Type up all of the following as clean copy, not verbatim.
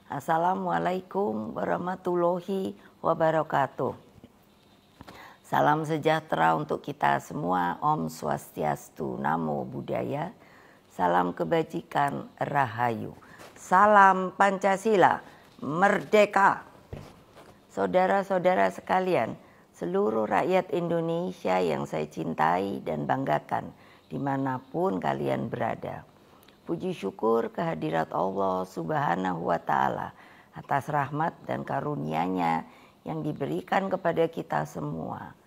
Assalamualaikum warahmatullahi wabarakatuh. Salam sejahtera untuk kita semua. Om Swastiastu, Namo Buddhaya. Salam kebajikan, Rahayu. Salam Pancasila, Merdeka. Saudara-saudara sekalian, seluruh rakyat Indonesia yang saya cintai dan banggakan dimanapun kalian berada. Puji syukur kehadirat Allah Subhanahu wa Ta'ala atas rahmat dan karunia-Nya yang diberikan kepada kita semua.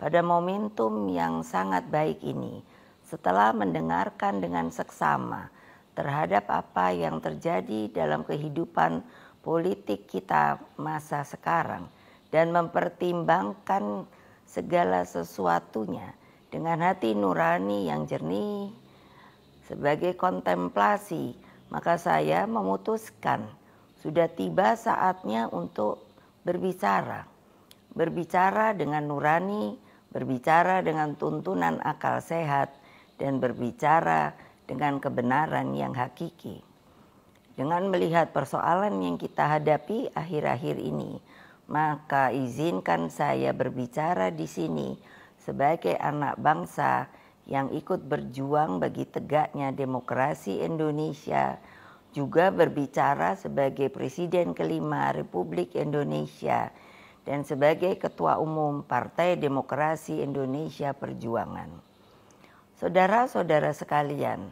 Pada momentum yang sangat baik ini, setelah mendengarkan dengan seksama terhadap apa yang terjadi dalam kehidupan politik kita masa sekarang dan mempertimbangkan segala sesuatunya dengan hati nurani yang jernih, sebagai kontemplasi, maka saya memutuskan sudah tiba saatnya untuk berbicara. Berbicara dengan nurani, berbicara dengan tuntunan akal sehat, dan berbicara dengan kebenaran yang hakiki. Dengan melihat persoalan yang kita hadapi akhir-akhir ini, maka izinkan saya berbicara di sini sebagai anak bangsa yang ikut berjuang bagi tegaknya demokrasi Indonesia, juga berbicara sebagai Presiden kelima Republik Indonesia dan sebagai Ketua Umum Partai Demokrasi Indonesia Perjuangan. Saudara-saudara sekalian,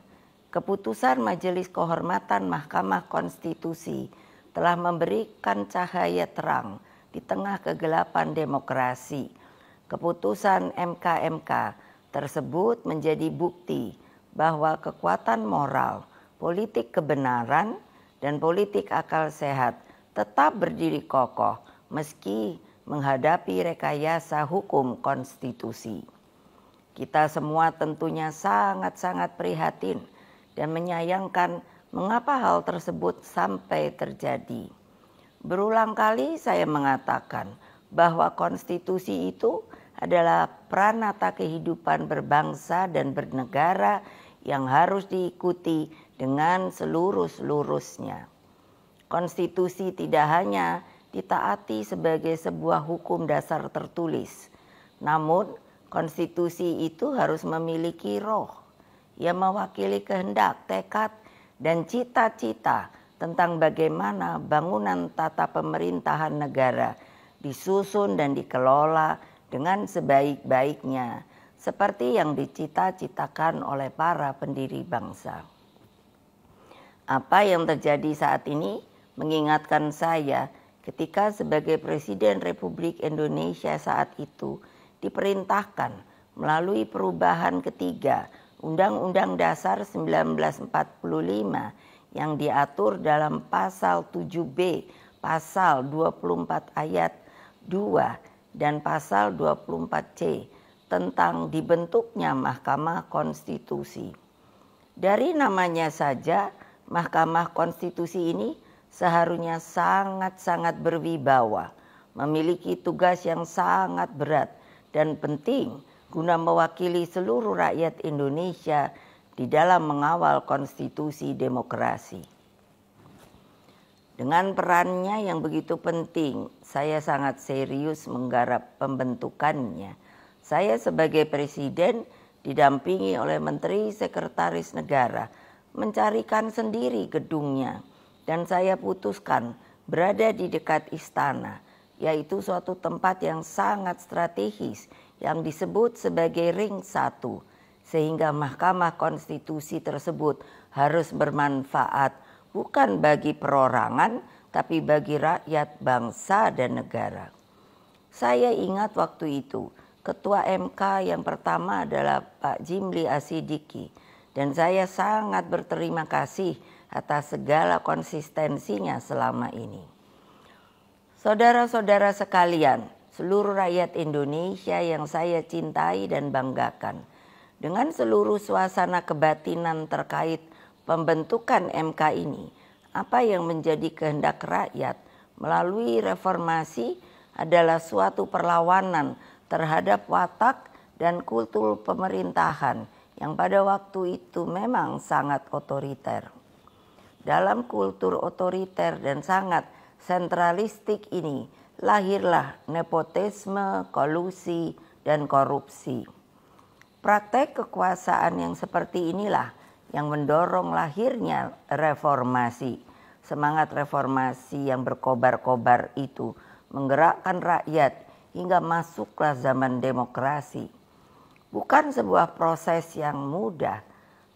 keputusan Majelis Kehormatan Mahkamah Konstitusi telah memberikan cahaya terang di tengah kegelapan demokrasi. Keputusan MK tersebut menjadi bukti bahwa kekuatan moral, politik kebenaran, dan politik akal sehat tetap berdiri kokoh meski menghadapi rekayasa hukum konstitusi. Kita semua tentunya sangat-sangat prihatin dan menyayangkan mengapa hal tersebut sampai terjadi. Berulang kali saya mengatakan bahwa konstitusi itu adalah pranata kehidupan berbangsa dan bernegara yang harus diikuti dengan seluruh-seluruhnya. Konstitusi tidak hanya ditaati sebagai sebuah hukum dasar tertulis, namun konstitusi itu harus memiliki roh yang mewakili kehendak, tekad, dan cita-cita tentang bagaimana bangunan tata pemerintahan negara disusun dan dikelola dengan sebaik-baiknya, seperti yang dicita-citakan oleh para pendiri bangsa. Apa yang terjadi saat ini mengingatkan saya ketika sebagai Presiden Republik Indonesia saat itu diperintahkan melalui perubahan ketiga Undang-Undang Dasar 1945 yang diatur dalam pasal 7B, pasal 24 ayat 2, dan pasal 24C tentang dibentuknya Mahkamah Konstitusi. Dari namanya saja, Mahkamah Konstitusi ini seharusnya sangat-sangat berwibawa, memiliki tugas yang sangat berat dan penting guna mewakili seluruh rakyat Indonesia di dalam mengawal konstitusi demokrasi. Dengan perannya yang begitu penting, saya sangat serius menggarap pembentukannya. Saya sebagai Presiden didampingi oleh Menteri Sekretaris Negara mencarikan sendiri gedungnya, dan saya putuskan berada di dekat istana, yaitu suatu tempat yang sangat strategis yang disebut sebagai Ring 1, sehingga Mahkamah Konstitusi tersebut harus bermanfaat bukan bagi perorangan, tapi bagi rakyat, bangsa, dan negara. Saya ingat waktu itu, Ketua MK yang pertama adalah Pak Jimli Asidiki, dan saya sangat berterima kasih atas segala konsistensinya selama ini. Saudara-saudara sekalian, seluruh rakyat Indonesia yang saya cintai dan banggakan, dengan seluruh suasana kebatinan terkait pembentukan MK ini, apa yang menjadi kehendak rakyat melalui reformasi adalah suatu perlawanan terhadap watak dan kultur pemerintahan yang pada waktu itu memang sangat otoriter. Dalam kultur otoriter dan sangat sentralistik ini lahirlah nepotisme, kolusi, dan korupsi. Praktek kekuasaan yang seperti inilah yang mendorong lahirnya reformasi. Semangat reformasi yang berkobar-kobar itu menggerakkan rakyat hingga masuklah zaman demokrasi. Bukan sebuah proses yang mudah,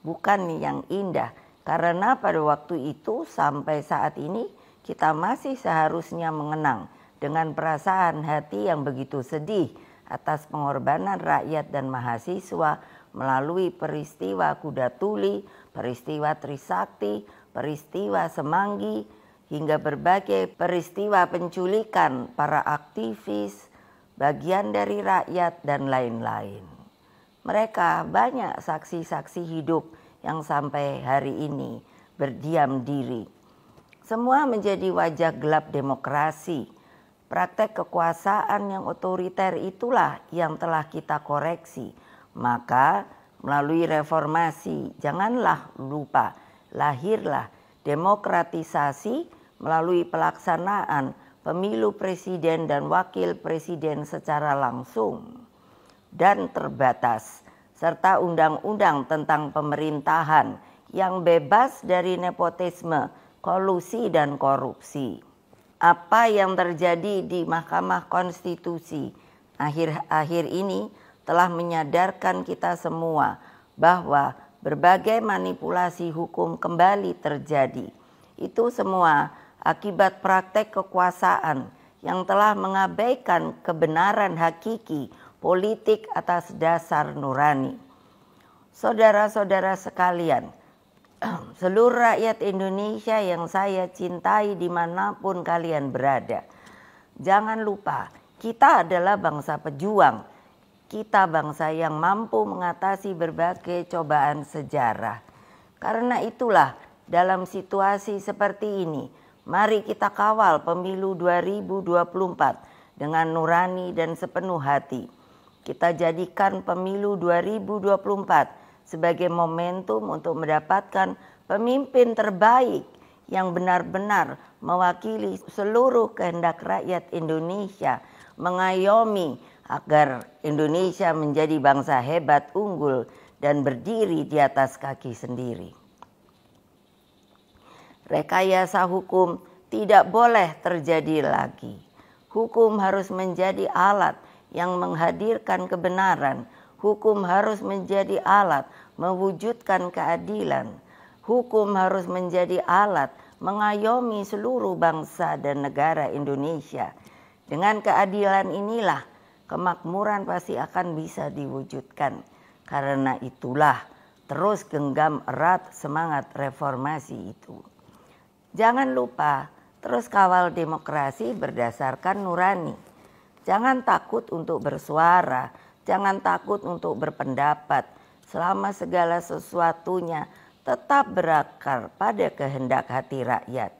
bukan yang indah, karena pada waktu itu sampai saat ini kita masih seharusnya mengenang dengan perasaan hati yang begitu sedih atas pengorbanan rakyat dan mahasiswa melalui peristiwa Kuda Tuli, peristiwa Trisakti, peristiwa Semanggi, hingga berbagai peristiwa penculikan para aktivis, bagian dari rakyat, dan lain-lain. Mereka banyak saksi-saksi hidup yang sampai hari ini berdiam diri. Semua menjadi wajah gelap demokrasi. Praktek kekuasaan yang otoriter itulah yang telah kita koreksi. Maka melalui reformasi janganlah lupa lahirlah demokratisasi melalui pelaksanaan pemilu presiden dan wakil presiden secara langsung dan terbatas, serta undang-undang tentang pemerintahan yang bebas dari nepotisme, kolusi, dan korupsi. Apa yang terjadi di Mahkamah Konstitusi akhir-akhir ini telah menyadarkan kita semua bahwa berbagai manipulasi hukum kembali terjadi. Itu semua akibat praktek kekuasaan yang telah mengabaikan kebenaran hakiki politik atas dasar nurani. Saudara-saudara sekalian, seluruh rakyat Indonesia yang saya cintai dimanapun kalian berada, jangan lupa kita adalah bangsa pejuang. Kita bangsa yang mampu mengatasi berbagai cobaan sejarah. Karena itulah dalam situasi seperti ini, mari kita kawal pemilu 2024 dengan nurani dan sepenuh hati. Kita jadikan pemilu 2024 sebagai momentum untuk mendapatkan pemimpin terbaik yang benar-benar mewakili seluruh kehendak rakyat Indonesia, mengayomi agar Indonesia menjadi bangsa hebat, unggul, dan berdiri di atas kaki sendiri. Rekayasa hukum tidak boleh terjadi lagi. Hukum harus menjadi alat yang menghadirkan kebenaran. Hukum harus menjadi alat mewujudkan keadilan. Hukum harus menjadi alat mengayomi seluruh bangsa dan negara Indonesia. Dengan keadilan inilah kemakmuran pasti akan bisa diwujudkan. Karena itulah terus genggam erat semangat reformasi itu. Jangan lupa terus kawal demokrasi berdasarkan nurani. Jangan takut untuk bersuara, jangan takut untuk berpendapat, selama segala sesuatunya tetap berakar pada kehendak hati rakyat.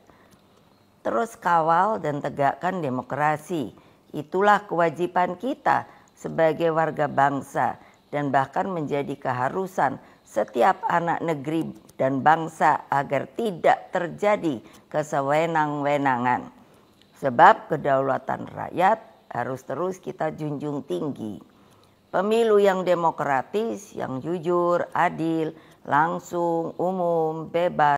Terus kawal dan tegakkan demokrasi. Itulah kewajiban kita sebagai warga bangsa dan bahkan menjadi keharusan setiap anak negeri dan bangsa agar tidak terjadi kesewenang-wenangan. Sebab kedaulatan rakyat harus terus kita junjung tinggi. Pemilu yang demokratis, yang jujur, adil, langsung, umum, bebas,